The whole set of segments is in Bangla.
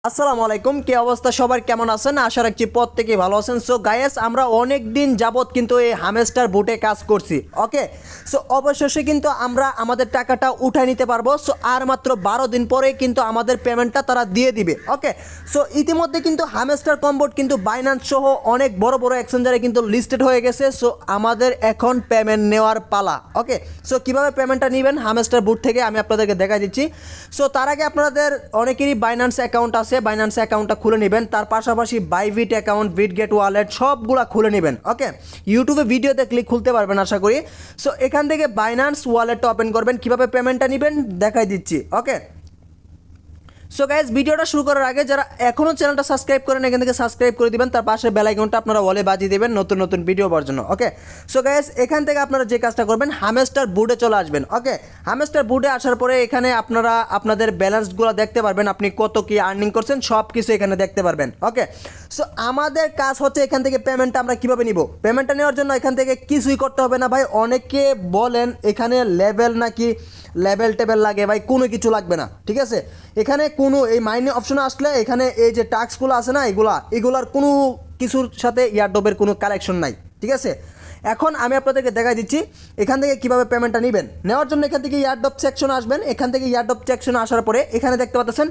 আসসালামু আলাইকুম, কি অবস্থা সবার, কেমন আছেন? আশা রাখছি প্রত্যেকেই ভালো আছেন। সো গাইস, আমরা অনেক দিন যাবত কিন্তু এই হামেস্টার বুটে কাজ করছি। ওকে, সো অবশেষে কিন্তু আমরা আমাদের টাকাটা উঠাই নিতে পারবো। সো আর মাত্র 12 দিন পরে কিন্তু আমাদের পেমেন্টটা তারা দিয়ে দিবে। ওকে, সো ইতিমধ্যে কিন্তু হামেস্টার কম্বোট কিন্তু বাইন্যান্স সহ অনেক বড় বড় এক্সচেঞ্জারে কিন্তু লিস্টেড হয়ে গেছে। সো আমাদের এখন পেমেন্ট নেওয়ার পালা। ওকে, সো কীভাবে পেমেন্টটা নেবেন হামেস্টার বুট থেকে আমি আপনাদেরকে দেখা দিচ্ছি। সো তার আগে আপনাদের অনেকেরই বাইন্যান্স অ্যাকাউন্ট আছে, বাইন্যান্স অ্যাকাউন্টটা খুলে নেবেন। তার পাশাপাশি বাইবিট অ্যাকাউন্ট, বিটগেট ওয়ালেট সবগুলা খুলে নেবেন। ওকে, ইউটিউবে ভিডিও দেখলে খুলতে পারবেন আশা করি। সো এখান থেকে বাইন্যান্স ওয়ালেটটা ওপেন করবেন। কীভাবে পেমেন্টটা নেবেন দেখাই দিচ্ছি। ওকে, সো গাইজ, ভিডিওটা শুরু করার আগে যারা এখনও চ্যানেলটা সাবস্ক্রাইব করেন এখান থেকে সাবস্ক্রাইব করে দিবেন। তার পাশে বেল আইকনটা আপনারা ওয়ালে বাজিয়ে দেবেন নতুন নতুন ভিডিও পাওয়ার জন্য। ওকে, সো গাইজ, এখান থেকে আপনারা যে কাজটা করবেন হামেস্টার বুটে চলে আসবেন। ওকে, হামেস্টার বুটে আসার পরে এখানে আপনারা আপনাদের ব্যালেন্সগুলো দেখতে পারবেন, আপনি কত কি আর্নিং করছেন সব কিছু এখানে দেখতে পারবেন। ওকে, সো আমাদের কাজ হচ্ছে এখান থেকে পেমেন্টটা আমরা কীভাবে নিব। পেমেন্টটা নেওয়ার জন্য এখান থেকে কিছুই করতে হবে না ভাই। অনেকে বলেন এখানে লেভেল নাকি লেভেল টেবেল লাগে, ভাই কোনো কিছু লাগবে না। ঠিক আছে, এখানে কোনো এই মাইনে অপশনে আসলে এখানে এই যে টাস্কগুলো আছে না, এগুলার কোনো কিছুর সাথে ইয়ারডবের কোনো কালেকশন নাই। ঠিক আছে, এখন আমি আপনাদেরকে দেখাই দিচ্ছি এখান থেকে কীভাবে পেমেন্টটা নেবেন। নেওয়ার জন্য এখান থেকে ইয়ারডব সেকশনে আসবেন। এখান থেকে ইয়ারডব সেকশনে আসার পরে এখানে দেখতে পাচ্ছেন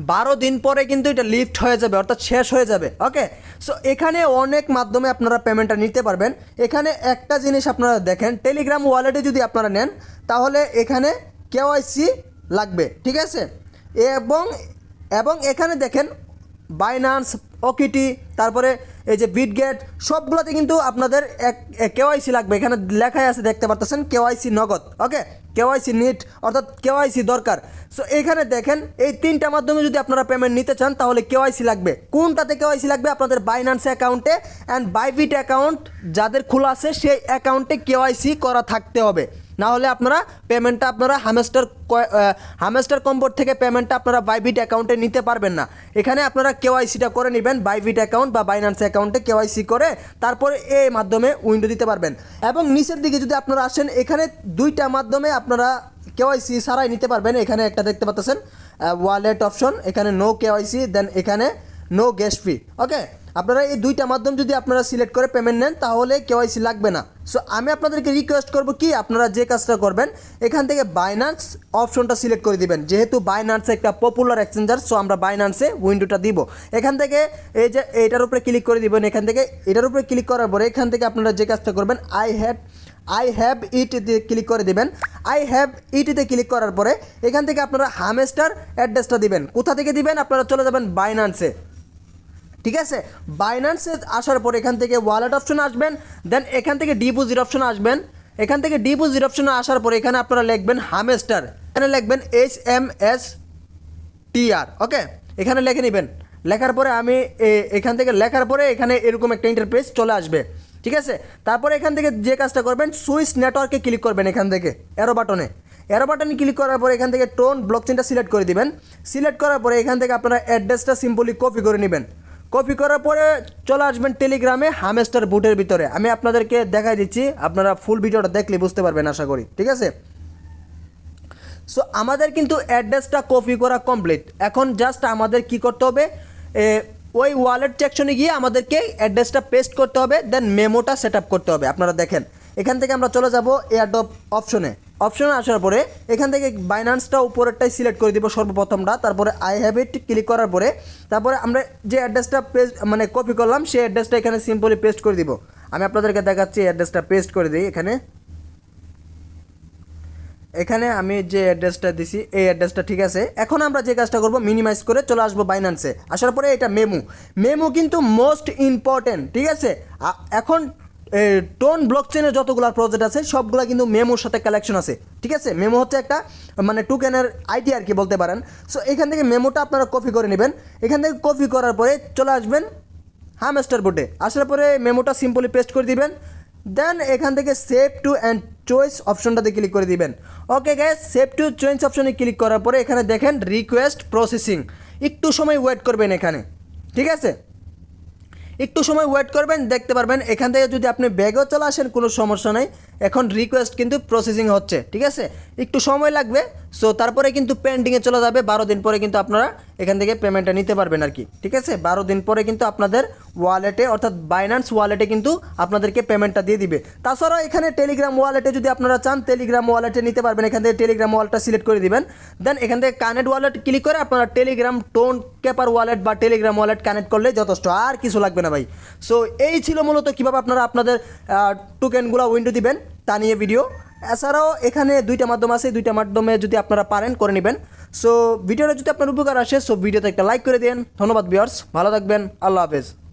12 দিন পরে কিন্তু এটা লিফট হয়ে যাবে, অর্থাৎ শেষ হয়ে যাবে। ওকে, সো এখানে অনেক মাধ্যমে আপনারা পেমেন্টটা নিতে পারবেন। এখানে একটা জিনিস আপনারা দেখেন, টেলিগ্রাম ওয়ালেটে যদি আপনারা নেন তাহলে এখানে কেওয়াইসি লাগবে। ঠিক আছে, এবং এবং এখানে দেখেন বাইন্যান্স, ওকিটি, তারপরে এই যে বিটগেট সবগুলোতে কিন্তু আপনাদের কেওয়াইসি লাগবে। এখানে লেখাই আছে দেখতে পাচ্ছেন কেওয়াইসি নগদ। ওকে, কেওয়াইসি নিট, অর্থাৎ কেওয়াইসি দরকার। সো এখানে দেখেন এই তিনটা মাধ্যমে যদি আপনারা পেমেন্ট নিতে চান তাহলে কেওয়াইসি লাগবে। কোনটাতে কেওয়াইসি লাগবে? আপনাদের বাইন্যান্স অ্যাকাউন্টে অ্যান্ড বাইবিট অ্যাকাউন্ট যাদের খোলা আছে সেই অ্যাকাউন্টে কেওয়াইসি করা থাকতে হবে। না হলে আপনারা পেমেন্টটা আপনারা হামেস্টার কম্বোট থেকে পেমেন্টটা আপনারা বাইবিট অ্যাকাউন্টে নিতে পারবেন না। এখানে আপনারা কেওয়াইসিটা করে নেবেন বাইবিট অ্যাকাউন্ট বা বাইন্যান্স অ্যাকাউন্টে কেওয়াইসি করে তারপরে এই মাধ্যমে উইন্ডো দিতে পারবেন। এবং নিচের দিকে যদি আপনারা আসেন এখানে দুইটা মাধ্যমে আপনারা কেওয়াইসি ছাড়াই নিতে পারবেন। এখানে একটা দেখতে পাচ্ছেন ওয়ালেট অপশন, এখানে নো কেওয়াইসি, দেন এখানে নো গ্যাস ফি। ওকে, আপনারা এই দুইটা মাধ্যম যদি আপনারা সিলেক্ট করে পেমেন্ট নেন তাহলে কেওয়াইসি লাগবে না। সো আমি আপনাদেরকে রিকোয়েস্ট করব কি আপনারা যে কাজটা করবেন এখান থেকে বাইন্যান্স অপশনটা সিলেক্ট করে দিবেন। যেহেতু বাইন্যান্স একটা পপুলার এক্সচেঞ্জার, সো আমরা বাইন্যান্সে উইন্ডোটা দিব। এখান থেকে এই যে এইটার উপরে ক্লিক করে দিবেন। এখান থেকে এটার উপরে ক্লিক করার পরে এখান থেকে আপনারা যে কাজটা করবেন আই হ্যাভ ইটতে ক্লিক করে দিবেন। আই হ্যাভ ইটতে ক্লিক করার পরে এখান থেকে আপনারা হামেস্টার অ্যাড্রেসটা দিবেন। কোথা থেকে দিবেন? আপনারা চলে যাবেন বাইন্যান্সে। ঠিক আছে, বাইন্যান্সে আসার পর এখান থেকে ওয়ালেট অপশনে আসবেন, দেন এখান থেকে ডিপোজিট অপশনে আসবেন। এখান থেকে ডিপোজিট অপশনে আসার পর এখানে আপনারা লিখবেন হামেস্টার, এখানে লিখবেন HMSTR। ওকে, এখানে লিখে নেবেন। লেখার পরে আমি এখান থেকে লেখার পরে এখানে এরকম একটা ইন্টারফেস চলে আসবে। ঠিক আছে, তারপরে এখান থেকে যে কাজটা করবেন সুইচ নেটওয়ার্কে ক্লিক করবেন। এখান থেকে অ্যারো বাটনে ক্লিক করার পরে এখান থেকে টোন ব্লকচেনটা সিলেক্ট করে দিবেন। সিলেক্ট করার পরে এখান থেকে আপনারা অ্যাড্রেসটা সিম্পলি কপি করে নেবেন। কপি করার পরে চলে আসবেন টেলিগ্রামে হামেস্টার বুটের ভিতরে। আমি আপনাদেরকে দেখাই দিচ্ছি, আপনারা ফুল ভিডিওটা দেখলে বুঝতে পারবেন আশা করি। ঠিক আছে, সো আমাদের কিন্তু অ্যাড্রেসটা কপি করা কমপ্লিট। এখন জাস্ট আমাদের কি করতে হবে, ওই ওয়ালেট সেকশনে গিয়ে আমাদেরকে অ্যাড্রেসটা পেস্ট করতে হবে, দেন মেমোটা সেট আপ করতে হবে। আপনারা দেখেন এখান থেকে আমরা চলে যাব এয়ারড্রপ অপশনে আসার পরে এখান থেকে বাইন্যান্সটা উপরেরটাই সিলেক্ট করে দিব সর্বপ্রথমটা। তারপরে আই হ্যাভ ইট ক্লিক করার পরে তারপরে আমরা যে অ্যাড্রেসটা পেস্ট কপি করলাম সেই অ্যাড্রেসটা এখানে সিম্পলি পেস্ট করে দিব। আমি আপনাদেরকে দেখাচ্ছি অ্যাড্রেসটা পেস্ট করে দিই। এখানে আমি যে অ্যাড্রেসটা দিছি এই অ্যাড্রেসটা ঠিক আছে। এখন আমরা যে কাজটা করব মিনিমাইজ করে চলে আসবো বাইন্যান্সে। আসার পরে এটা মেমো কিন্তু মোস্ট ইম্পর্টেন্ট। ঠিক আছে, এখন টোন ব্লকচেনের যতগুলো প্রজেক্ট আছে সবগুলো কিন্তু মেমোর সাথে কালেকশন আছে। ঠিক আছে, মেমো হচ্ছে একটা টোকেনের আইডি আর কি বলতে পারেন। সো এখান থেকে মেমোটা আপনারা কপি করে নেবেন। এখান থেকে কপি করার পরে চলে আসবেন হামেস্টার বুটে। আসার পরে মেমোটা সিম্পলি পেস্ট করে দিবেন, দেন এখান থেকে সেভ টু অ্যান্ড চয়েস অপশনটাতে ক্লিক করে দিবেন। Okay guys, save to choice অপশনে ক্লিক করার পরে এখানে দেখেন রিকোয়েস্ট প্রসেসিং, একটু সময় ওয়েট করবেন এখানে। ঠিক আছে, একটু সময় ওয়েট করবেন, দেখতে পারবেন এখান থেকে যদি আপনি ব্যাগও চলে আসেন কোনো সমস্যা নেই। এখন রিকোয়েস্ট কিন্তু প্রসেসিং হচ্ছে, ঠিক আছে, একটু সময় লাগবে। সো তারপরে কিন্তু পেন্ডিংয়ে চলে যাবে, 12 দিন পরে কিন্তু আপনারা এখান থেকে পেমেন্টটা নিতে পারবেন আর কি, ঠিক আছে। 12 দিন পরে কিন্তু আপনাদের ওয়ালেটে অর্থাৎ বাইন্যান্স ওয়ালেটে কিন্তু আপনাদেরকে পেমেন্টটা দিয়ে দিবে। তাছাড়াও এখানে টেলিগ্রাম ওয়ালেটে যদি আপনারা চান টেলিগ্রাম ওয়ালেটে নিতে পারবেন, এখান থেকে টেলিগ্রাম ওয়ালেটটা সিলেক্ট করে দিবেন। দেন এখান থেকে কানেক্ট ওয়ালেট ক্লিক করে আপনারা টেলিগ্রাম টোন ক্যাপার ওয়ালেট বা টেলিগ্রাম ওয়ালেট কানেক্ট করলে যথেষ্ট, আর কিছু লাগবে না ভাই। সো এই ছিল মূলত কীভাবে আপনারা আপনাদের টোকেনগুলো উইন্ডো দিবেন তা নিয়ে ভিডিও। এছাড়াও এখানে দুইটা মাধ্যম আছে, দুইটা মাধ্যমে যদি আপনারা পারেন করে নেবেন। সো ভিডিওটা যদি আপনার উপকার আসে সো ভিডিওতে একটা লাইক করে দিন। ধন্যবাদ ভিউয়ার্স, ভালো থাকবেন, আল্লাহ হাফেজ।